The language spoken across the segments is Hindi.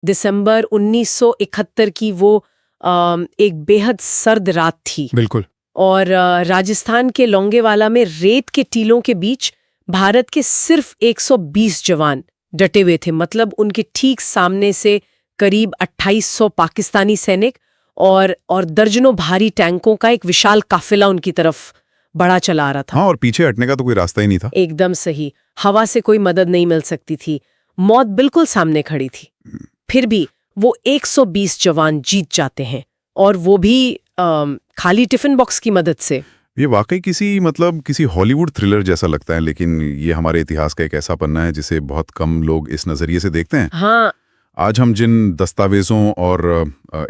दिसंबर 1971 की वो एक बेहद सर्द रात थी। बिल्कुल। और राजस्थान के लोंगेवाला में रेत के टीलों के बीच भारत के सिर्फ 120 जवान डटे हुए थे। मतलब उनके ठीक सामने से करीब 2800 पाकिस्तानी सैनिक और दर्जनों भारी टैंकों का एक विशाल काफिला उनकी तरफ बढ़ा चला आ रहा था। हाँ, और पीछे हटने का तो कोई रास्ता ही नहीं था। एकदम सही। हवा से कोई मदद नहीं मिल सकती थी, मौत बिल्कुल सामने खड़ी थी। फिर भी वो 120 जवान जीत जाते हैं, और वो भी खाली टिफिन बॉक्स की मदद से। ये वाकई किसी हॉलीवुड थ्रिलर जैसा लगता है, लेकिन ये हमारे इतिहास का एक ऐसा पन्ना है जिसे बहुत कम लोग इस नजरिए से देखते हैं। हाँ। आज हम जिन दस्तावेजों और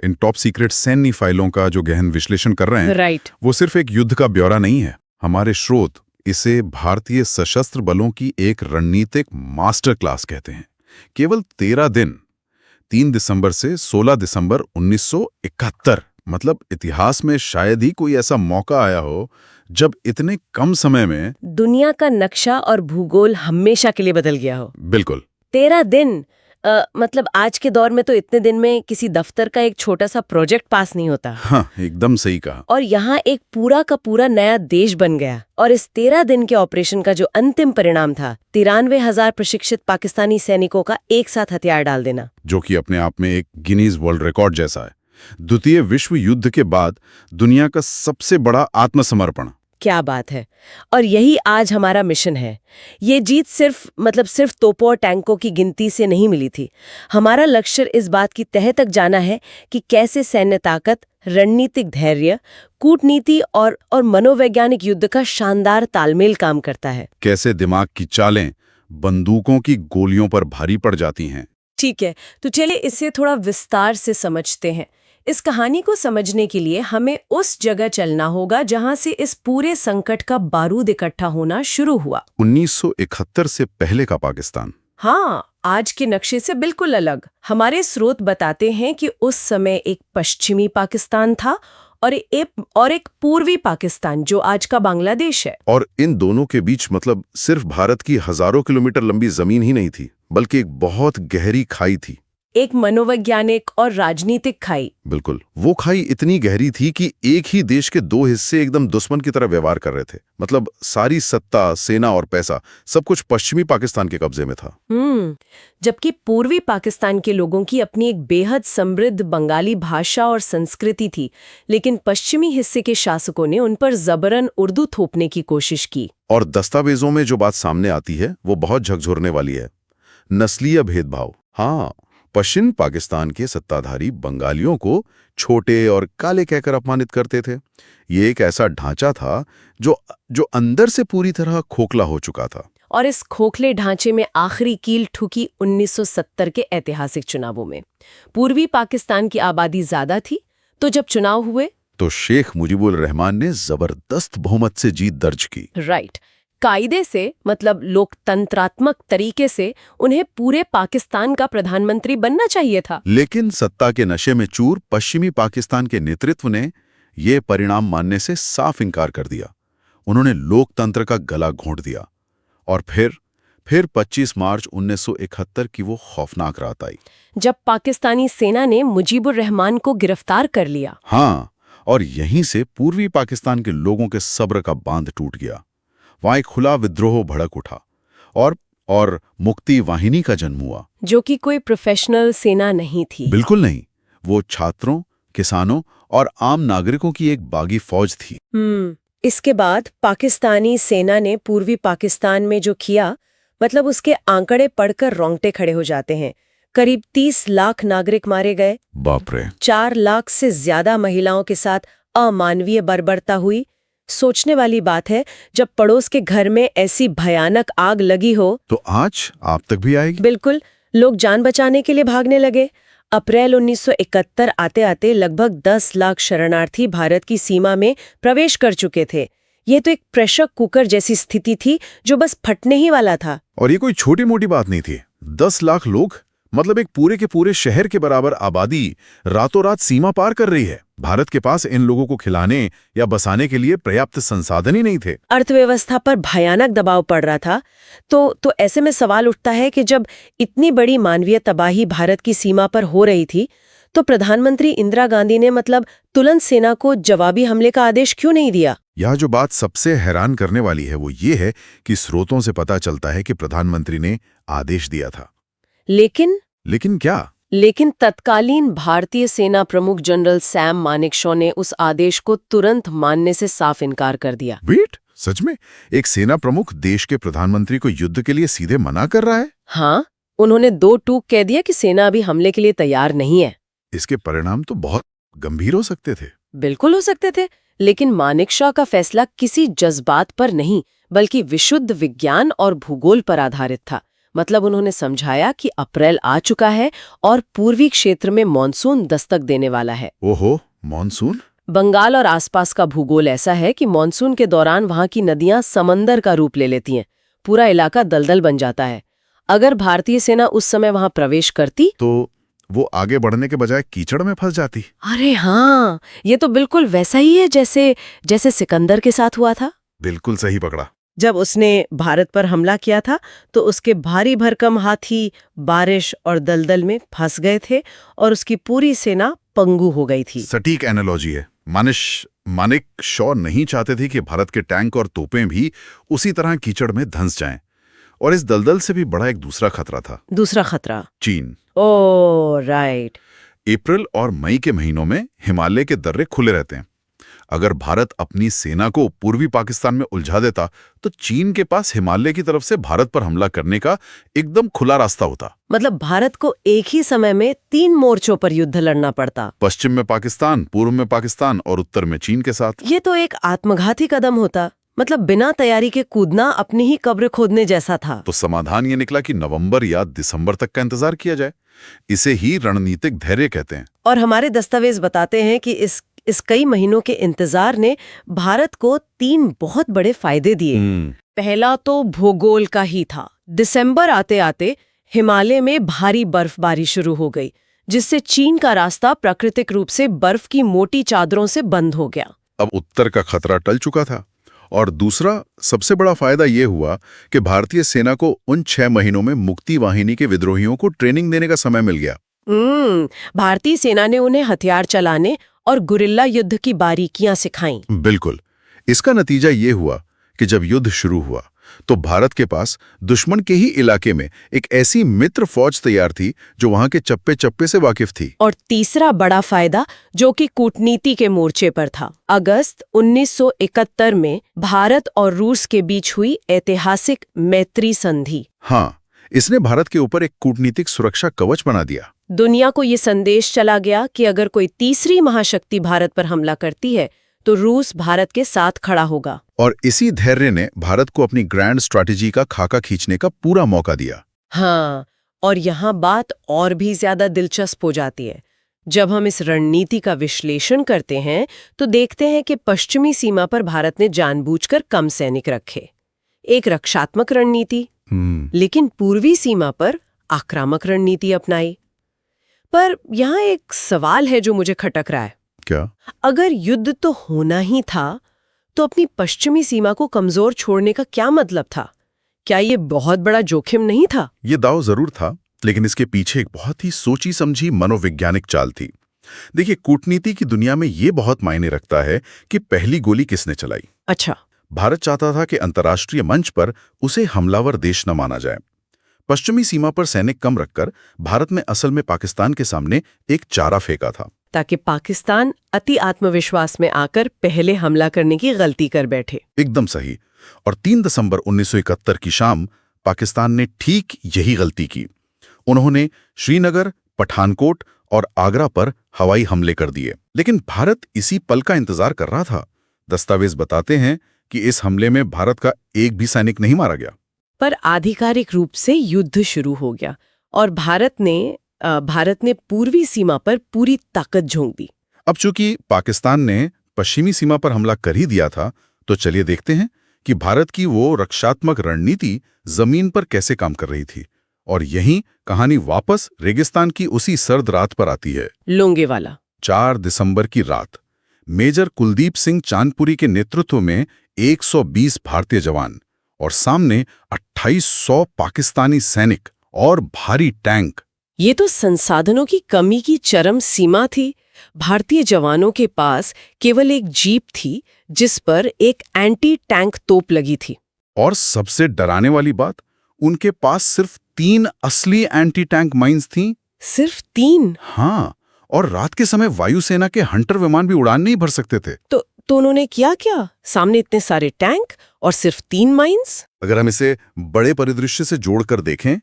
इन टॉप सीक्रेट सैन्य फाइलों का जो गहन विश्लेषण कर रहे हैं, राइट, वो सिर्फ एक युद्ध का ब्यौरा नहीं है। हमारे स्रोत इसे भारतीय सशस्त्र बलों की एक रणनीतिक मास्टर क्लास कहते हैं। केवल 13 दिन, 3 दिसंबर से 16 दिसंबर 1971, मतलब इतिहास में शायद ही कोई ऐसा मौका आया हो जब इतने कम समय में दुनिया का नक्शा और भूगोल हमेशा के लिए बदल गया हो। बिल्कुल। 13 दिन, मतलब आज के दौर में तो इतने दिन में किसी दफ्तर का एक छोटा सा प्रोजेक्ट पास नहीं होता। हाँ, एकदम सही कहा। और यहाँ एक पूरा का पूरा नया देश बन गया। और इस 13 दिन के ऑपरेशन का जो अंतिम परिणाम था, 93,000 प्रशिक्षित पाकिस्तानी सैनिकों का एक साथ हथियार डाल देना, जो कि अपने आप में एक गिनीज वर्ल्ड रिकॉर्ड जैसा है। द्वितीय विश्व युद्ध के बाद दुनिया का सबसे बड़ा आत्मसमर्पण। क्या बात है। और यही आज हमारा मिशन है। ये जीत सिर्फ तोपों और टैंकों की गिनती से नहीं मिली थी। हमारा लक्ष्य इस बात की तह तक जाना है कि कैसे सैन्य ताकत, रणनीतिक धैर्य, कूटनीति और मनोवैज्ञानिक युद्ध का शानदार तालमेल काम करता है। कैसे दिमाग की चालें बंदूकों की गोलियों पर भारी पड़ जाती हैं। ठीक है, तो चलिए इसे थोड़ा विस्तार से समझते हैं। इस कहानी को समझने के लिए हमें उस जगह चलना होगा जहां से इस पूरे संकट का बारूद इकट्ठा होना शुरू हुआ। 1971 से पहले का पाकिस्तान। हाँ, आज के नक्शे से बिल्कुल अलग। हमारे स्रोत बताते हैं कि उस समय एक पश्चिमी पाकिस्तान था और एक पूर्वी पाकिस्तान, जो आज का बांग्लादेश है। और इन दोनों के बीच सिर्फ भारत की हजारों किलोमीटर लंबी जमीन ही नहीं थी, बल्कि एक बहुत गहरी खाई थी। एक मनोवैज्ञानिक और राजनीतिक खाई। बिल्कुल। वो खाई इतनी गहरी थी कि एक ही देश के 2 हिस्से एकदम दुश्मन की तरह व्यवहार कर रहे थे। सारी सत्ता, सेना और पैसा सब कुछ पश्चिमी पाकिस्तान के कब्जे में था। जबकि पूर्वी पाकिस्तान के लोगों की अपनी एक बेहद समृद्ध बंगाली भाषा और संस्कृति थी, लेकिन पश्चिमी हिस्से के शासकों ने उन पर जबरन उर्दू थोपने की कोशिश की। और दस्तावेजों में जो बात सामने आती है वो बहुत झकझोरने वाली है। नस्लीय भेदभाव। हाँ, पश्चिम पाकिस्तान के सत्ताधारी बंगालियों को छोटे और काले कहकर अपमानित करते थे। ये एक ऐसा ढांचा था जो अंदर से पूरी तरह खोखला हो चुका था। और इस खोखले ढांचे में आखिरी कील ठुकी 1970 के ऐतिहासिक चुनावों में। पूर्वी पाकिस्तान की आबादी ज्यादा थी, तो जब चुनाव हुए तो शेख मुजीबुर रहमान ने जबरदस्त बहुमत से जीत दर्ज की। राइट। कायदे से, मतलब लोकतंत्रात्मक तरीके से उन्हें पूरे पाकिस्तान का प्रधानमंत्री बनना चाहिए था। लेकिन सत्ता के नशे में चूर पश्चिमी पाकिस्तान के नेतृत्व ने यह परिणाम मानने से साफ इंकार कर दिया। उन्होंने लोकतंत्र का गला घोंट दिया। और फिर 25 मार्च 1971 की वो खौफनाक रात आई, जब पाकिस्तानी सेना ने मुजीबुर रहमान को गिरफ्तार कर लिया। हाँ, और यहीं से पूर्वी पाकिस्तान के लोगों के सब्र का बांध टूट गया। वहां एक खुला विद्रोह भड़क उठा और मुक्ति वाहिनी का जन्म हुआ, जो कि कोई प्रोफेशनल सेना नहीं थी। बिल्कुल नहीं। वो छात्रों, किसानों और आम नागरिकों की एक बागी फौज थी। इसके बाद पाकिस्तानी सेना ने पूर्वी पाकिस्तान में जो किया, उसके आंकड़े पढ़कर रोंगटे खड़े हो जाते हैं। करीब 30 लाख नागरिक मारे गए। बाप रे। 4 लाख से ज्यादा महिलाओं के साथ अमानवीय बर्बरता हुई। सोचने वाली बात है, जब पड़ोस के घर में ऐसी भयानक आग लगी हो तो आज आप तक भी आएगी। बिल्कुल। लोग जान बचाने के लिए भागने लगे। अप्रैल 1971 आते आते लगभग 10 लाख शरणार्थी भारत की सीमा में प्रवेश कर चुके थे। ये तो एक प्रेशर कुकर जैसी स्थिति थी जो बस फटने ही वाला था। और ये कोई छोटी मोटी बात नहीं थी। 10 लाख लोग मतलब एक पूरे के पूरे शहर के बराबर आबादी रातों रात सीमा पार कर रही है। भारत के पास इन लोगों को खिलाने या बसाने के लिए पर्याप्त संसाधन ही नहीं थे। अर्थव्यवस्था पर भयानक दबाव पड़ रहा था। तो ऐसे में सवाल उठता है कि जब इतनी बड़ी मानवीय तबाही भारत की सीमा पर हो रही थी, तो प्रधानमंत्री इंदिरा गांधी ने तुरंत सेना को जवाबी हमले का आदेश क्यों नहीं दिया? यह जो बात सबसे हैरान करने वाली है वो ये है कि स्रोतों से पता चलता है कि प्रधानमंत्री ने आदेश दिया था। लेकिन क्या? लेकिन तत्कालीन भारतीय सेना प्रमुख जनरल सैम मानेकशॉ ने उस आदेश को तुरंत मानने से साफ इनकार कर दिया। वेट, सच में एक सेना प्रमुख देश के प्रधानमंत्री को युद्ध के लिए सीधे मना कर रहा है? हाँ, उन्होंने दो टूक कह दिया कि सेना अभी हमले के लिए तैयार नहीं है। इसके परिणाम तो बहुत गंभीर हो सकते थे। बिल्कुल हो सकते थे, लेकिन मानेकशॉ का फैसला किसी जज्बात पर नहीं बल्कि विशुद्ध विज्ञान और भूगोल पर आधारित था। उन्होंने समझाया कि अप्रैल आ चुका है और पूर्वी क्षेत्र में मॉनसून दस्तक देने वाला है। ओहो, मॉनसून? बंगाल और आसपास का भूगोल ऐसा है कि मॉनसून के दौरान वहां की नदियां समंदर का रूप ले लेती हैं। पूरा इलाका दलदल बन जाता है। अगर भारतीय सेना उस समय वहां प्रवेश करती तो वो आगे बढ़ने के बजाय कीचड़ में फंस जाती। अरे हाँ, ये तो बिल्कुल वैसा ही है जैसे सिकंदर के साथ हुआ था। बिल्कुल सही पकड़ा। जब उसने भारत पर हमला किया था तो उसके भारी भरकम हाथी बारिश और दलदल में फंस गए थे और उसकी पूरी सेना पंगु हो गई थी। सटीक एनालॉजी है। मानेकशॉ नहीं चाहते थे कि भारत के टैंक और तोपें भी उसी तरह कीचड़ में धंस जाएं। और इस दलदल से भी बड़ा एक दूसरा खतरा था। दूसरा खतरा? चीन। Oh right. अप्रैल और मई के महीनों में हिमालय के दर्रे खुले रहते हैं। अगर भारत अपनी सेना को पूर्वी पाकिस्तान में उलझा देता तो चीन के पास हिमालय की तरफ से भारत पर हमला करने का एकदम खुला रास्ता होता। भारत को एक ही समय में 3 मोर्चों पर युद्ध लड़ना पड़ता। पश्चिम में पाकिस्तान, पूर्व में पाकिस्तान और उत्तर में चीन के साथ। ये तो एक आत्मघाती कदम होता। बिना तैयारी के कूदना अपनी ही कब्र खोदने जैसा था। तो समाधान ये निकला कि नवंबर या दिसंबर तक का इंतजार किया जाए। इसे ही रणनीतिक धैर्य कहते हैं। और हमारे दस्तावेज बताते हैं कि इस कई महीनों के इंतजार ने भारत को 3 बहुत बड़े फायदे दिए। पहला तो भूगोल का ही था। दिसंबर आते आते हिमालय में भारी बर्फबारी शुरू हो गई, जिससे चीन का रास्ता प्राकृतिक रूप से बर्फ की मोटी चादरों से बंद हो गया। अब उत्तर का खतरा टल चुका था। और दूसरा सबसे बड़ा फायदा ये हुआ कि भारतीय सेना को उन 6 महीनों में मुक्ति वाहिनी के विद्रोहियों को ट्रेनिंग देने का समय मिल गया। भारतीय सेना ने उन्हें हथियार चलाने और गुरिल्ला युद्ध की बारीकियां सिखाईं। बिल्कुल। इसका नतीजा ये हुआ कि जब युद्ध शुरू हुआ तो भारत के पास दुश्मन के ही इलाके में एक ऐसी मित्र फौज तैयार थी जो वहां के चप्पे चप्पे से वाकिफ थी। और तीसरा बड़ा फायदा जो कि कूटनीति के मोर्चे पर था। अगस्त 1971 में भारत और रूस के बीच हुई ऐतिहासिक मैत्री संधि। हाँ, इसने भारत के ऊपर एक कूटनीतिक सुरक्षा कवच बना दिया। दुनिया को ये संदेश चला गया कि अगर कोई तीसरी महाशक्ति भारत पर हमला करती है तो रूस भारत के साथ खड़ा होगा। और इसी धैर्य ने भारत को अपनी ग्रैंड स्ट्रैटेजी का खाका खींचने का पूरा मौका दिया। हाँ, और यहाँ बात और भी ज्यादा दिलचस्प हो जाती है। जब हम इस रणनीति का विश्लेषण करते हैं तो देखते हैं कि पश्चिमी सीमा पर भारत ने जानबूझकर कम सैनिक रखे, एक रक्षात्मक रणनीति, लेकिन पूर्वी सीमा पर आक्रामक रणनीति अपनाई। पर यहाँ एक सवाल है जो मुझे खटक रहा है। क्या? अगर युद्ध तो होना ही था तो अपनी पश्चिमी सीमा को कमजोर छोड़ने का क्या मतलब था? क्या ये बहुत बड़ा जोखिम नहीं था? ये दाव जरूर था, लेकिन इसके पीछे एक बहुत ही सोची समझी मनोवैज्ञानिक चाल थी। देखिए, कूटनीति की दुनिया में ये बहुत मायने रखता है कि पहली गोली किसने चलाई। अच्छा। भारत चाहता था कि अंतर्राष्ट्रीय मंच पर उसे हमलावर देश न माना जाए। पश्चिमी सीमा पर सैनिक कम रखकर भारत में असल में पाकिस्तान के सामने एक चारा फेंका था, ताकि पाकिस्तान अति आत्मविश्वास में आकर पहले हमला करने की गलती कर बैठे। एकदम सही। और 3 दिसंबर 1971 की शाम पाकिस्तान ने ठीक यही गलती की। उन्होंने श्रीनगर, पठानकोट और आगरा पर हवाई हमले कर दिए। लेकिन भारत इसी पल का इंतजार कर रहा था। दस्तावेज बताते हैं कि इस हमले में भारत का एक भी सैनिक नहीं मारा गया। पर आधिकारिक रूप से युद्ध शुरू हो गया और भारत ने पूर्वी सीमा पर पूरी ताकत झोंक दी। अब चूंकि पाकिस्तान ने पश्चिमी सीमा पर हमला कर ही दिया था, तो चलिए देखते हैं कि भारत की वो रक्षात्मक रणनीति जमीन पर कैसे काम कर रही थी और यहीं कहानी वापस रेगिस्तान की उसी सर्द रात पर आती है। लोंगेवाला। 4 दिसंबर की रात मेजर कुलदीप सिंह चांदपुरी के नेतृत्व में 120 भारतीय जवान और सामने 2800 पाकिस्तानी सैनिक और भारी टैंक। ये तो संसाधनों की कमी की चरम सीमा थी। भारतीय जवानों के पास केवल एक जीप थी जिस पर एक एंटी टैंक तोप लगी थी। और सबसे डराने वाली बात, उनके पास सिर्फ 3 असली एंटी टैंक माइंस थीं। सिर्फ 3? हाँ, और रात के समय वायुसेना के हंटर विमान भी उड़ान नहीं भर सकते थे। तो उन्होंने किया क्या? सामने इतने सारे टैंक और सिर्फ 3 माइंस? अगर हम इसे बड़े परिदृश्य से जोड़कर देखें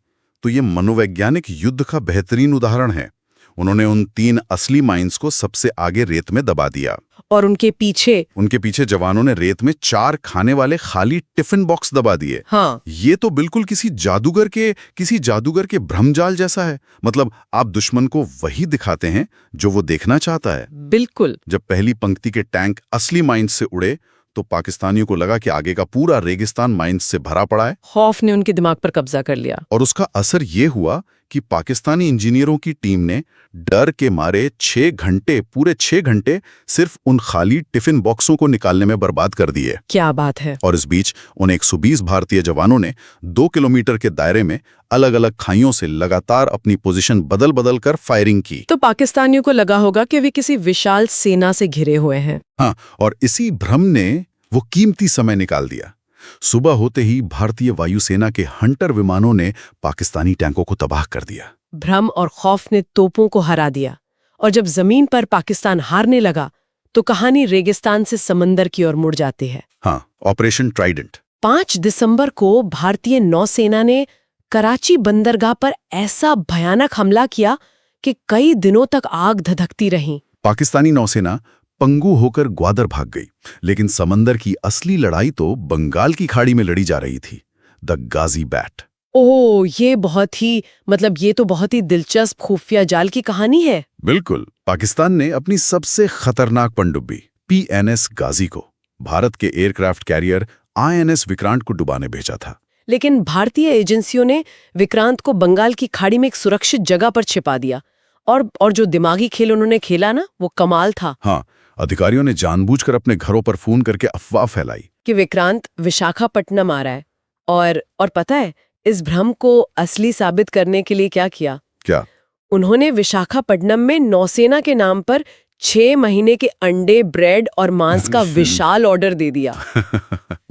तो ये मनोवैज्ञानिक युद्ध का बेहतरीन उदाहरण है। उन्होंने उन 3 असली माइंस को सबसे आगे रेत में दबा दिया और उनके पीछे जवानों ने रेत में 4 खाने वाले खाली टिफिन बॉक्स दबा दिए। हाँ। ये तो बिल्कुल किसी जादूगर के भ्रमजाल जैसा है। मतलब आप दुश्मन को वही दिखाते हैं जो वो देखना चाहता है। बिल्कुल। जब पहली पंक्ति के टैंक असली माइंस से उड़े तो पाकिस्तानियों को लगा कि आगे का पूरा रेगिस्तान माइंस से भरा पड़ा है। खौफ ने उनके दिमाग पर कब्जा कर लिया। और उसका असर ये हुआ कि पाकिस्तानी इंजीनियरों की टीम ने डर के मारे 6 घंटे सिर्फ उन खाली टिफिन बॉक्सों को निकालने में बर्बाद कर दिए। क्या बात है। और इस बीच उन 120 भारतीय जवानों ने 2 किलोमीटर के दायरे में अलग अलग खाइयों से लगातार अपनी पोजीशन बदल कर फायरिंग की। तो पाकिस्तानियों को लगा होगा कि वे किसी विशाल सेना से घिरे हुए हैं। हाँ, और इसी भ्रम ने वो कीमती समय निकाल दिया। सुबह होते ही भारतीय वायुसेना के हंटर विमानों ने पाकिस्तानी टैंकों को तबाह कर दिया। भ्रम और खौफ ने तोपों को हरा दिया और जब जमीन पर पाकिस्तान हारने लगा तो कहानी रेगिस्तान से समंदर की ओर मुड़ जाती है। हाँ, ऑपरेशन ट्राइडेंट। 5 दिसंबर को भारतीय नौसेना ने कराची बंदरगाह पर ऐसा भयानक हमला किया कि कई दिनों तक आग धधकती रही। पाकिस्तानी नौसेना पंगु होकर ग्वादर भाग गई, लेकिन समंदर की असली लड़ाई तो बंगाल की खाड़ी में लड़ी जा रही थी। The Ghazi bat. ओह, ये तो बहुत ही दिलचस्प खुफिया जाल की कहानी है। बिल्कुल। पाकिस्तान ने अपनी सबसे खतरनाक पनडुब्बी PNS गाजी को भारत के एयरक्राफ्ट कैरियर INS विक्रांत को डुबाने भेजा था। लेकिन भारतीय एजेंसियों ने विक्रांत को बंगाल की खाड़ी में एक सुरक्षित जगह पर छिपा दिया और जो दिमागी खेल उन्होंने खेला ना, वो कमाल था। हाँ, अधिकारियों ने जानबूझकर अपने घरों पर फोन करके अफवाह फैलाई कि विक्रांत विशाखापट्टनम आ रहा है। और पता है, इस भ्रम को असली साबित करने के लिए क्या किया? क्या? उन्होंने विशाखापट्टनम में नौसेना के नाम पर 6 महीने के अंडे, ब्रेड और मांस का विशाल ऑर्डर दे दिया।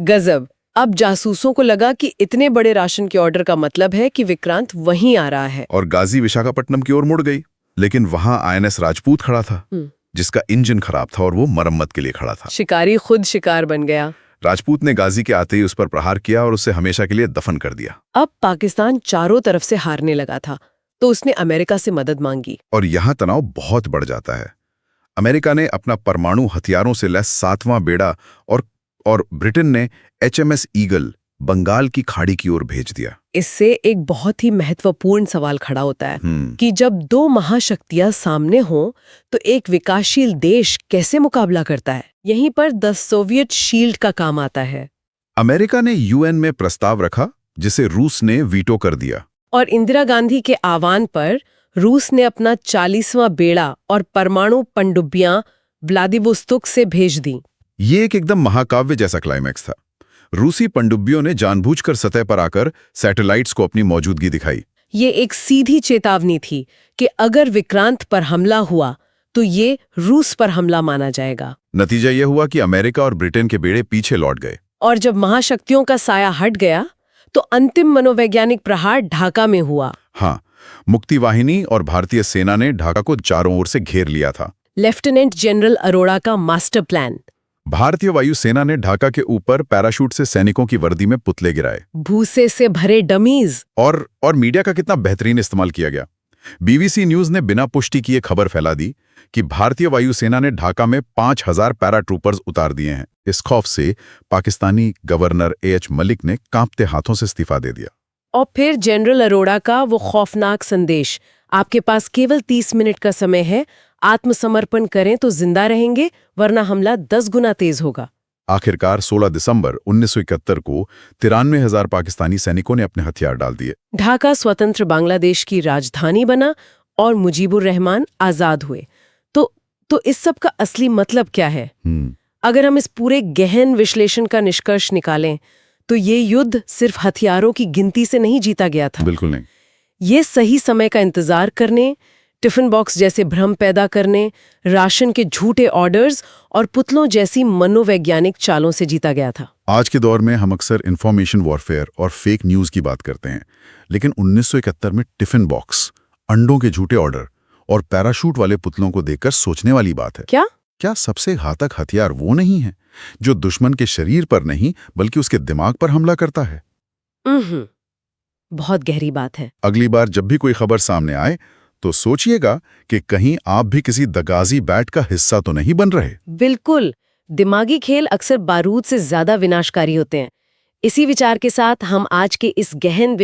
गजब। अब जासूसों को लगा कि इतने बड़े राशन के ऑर्डर का मतलब है कि विक्रांत वहीं आ रहा है। और गाजी विशाखापट्टनम की ओर मुड़ गई, लेकिन वहां INS राजपूत खड़ा था, जिसका इंजन खराब था और वो मरम्मत के लिए खड़ा था। शिकारी खुद शिकार बन गया। राजपूत ने गाजी के आते ही उस पर प्रहार किया और उसे हमेशा के लिए दफन कर दिया। अब पाकिस्तान चारों तरफ से हारने लगा था, तो उसने अमेरिका से मदद मांगी। और यहाँ तनाव बहुत बढ़ जाता है। अमेरिका ने अपना परमाणु हथियारों से लैस 7वां बेड़ा और ब्रिटेन ने HMS ईगल बंगाल की खाड़ी की ओर भेज दिया। इससे एक बहुत ही महत्वपूर्ण सवाल खड़ा होता है कि जब 2 महाशक्तियां सामने हों तो एक विकासशील देश कैसे मुकाबला करता है। यहीं पर द सोवियत शील्ड का काम आता है। अमेरिका ने UN में प्रस्ताव रखा, जिसे रूस ने वीटो कर दिया। और इंदिरा गांधी के आह्वान पर रूस ने अपना 40वां बेड़ा और परमाणु पनडुब्बियां व्लादिवोस्तोक से भेज दी। ये एकदम महाकाव्य जैसा क्लाइमैक्स था। रूसी पनडुब्बियों ने जानबूझकर सतह पर आकर सैटेलाइट्स को अपनी मौजूदगी दिखाई। ये एक सीधी चेतावनी थी कि अगर विक्रांत पर हमला हुआ तो ये रूस पर हमला माना जाएगा। नतीजा ये हुआ कि अमेरिका और ब्रिटेन के बेड़े पीछे लौट गए। और जब महाशक्तियों का साया हट गया तो अंतिम मनोवैज्ञानिक प्रहार ढाका में हुआ। हाँ, मुक्ति वाहिनी और भारतीय सेना ने ढाका को चारों ओर से घेर लिया था। लेफ्टिनेंट जनरल अरोड़ा का मास्टर प्लान। भारतीय वायुसेना ने ढाका के ऊपर पैराशूट से सैनिकों की वर्दी में पुतले गिराए। भूसे से भरे डमीज। और मीडिया का कितना बेहतरीन इस्तेमाल किया गया। BBC न्यूज ने बिना पुष्टि किए खबर फैला दी कि भारतीय वायुसेना ने ढाका में 5000 पैराट्रूपर्स उतार दिए हैं। इस खौफ से पाकिस्तानी गवर्नर AH मलिक ने कांपते हाथों से इस्तीफा दे दिया। और फिर जनरल अरोड़ा का वो खौफनाक संदेश, आपके पास केवल 30 मिनट का समय है, आत्मसमर्पण करें तो जिंदा रहेंगे, वरना हमला 10 गुना तेज होगा। आखिरकार 16 दिसंबर 1971 को 93,000 पाकिस्तानी सैनिकों ने अपने हथियार डाल दिए। ढाका स्वतंत्र बांग्लादेश की राजधानी बना और मुजीबुर रहमान आजाद हुए। तो इस सब का असली मतलब क्या है? अगर हम इस पूरे गहन विश्लेषण का निष्कर्ष निकालें तो ये युद्ध सिर्फ हथियारों की गिनती से नहीं जीता गया था। बिल्कुल नहीं। ये सही समय का इंतजार करने, टिफिन बॉक्स जैसे भ्रम पैदा करने, राशन के झूठे ऑर्डर्स और पुतलों जैसी मनोवैज्ञानिक चालों से जीता गया था। आज के दौर में हम अक्सर इंफॉर्मेशन वॉरफेयर और फेक न्यूज की बात करते हैं, लेकिन 1971 में टिफिन बॉक्स, अंडों के झूठे ऑर्डर और पैराशूट वाले पुतलों को देखकर सोचने वाली बात है। क्या सबसे घातक हथियार वो नहीं है जो दुश्मन के शरीर पर नहीं बल्कि उसके दिमाग पर हमला करता है? बहुत गहरी बात है। अगली बार जब भी कोई खबर सामने आए तो सोचिएगा कि कहीं आप भी किसी दगाजी बैट का हिस्सा तो नहीं बन रहे। बिल्कुल, दिमागी खेल अक्सर बारूद से ज्यादा विनाशकारी होते हैं। इसी विचार के साथ हम आज के इस गहन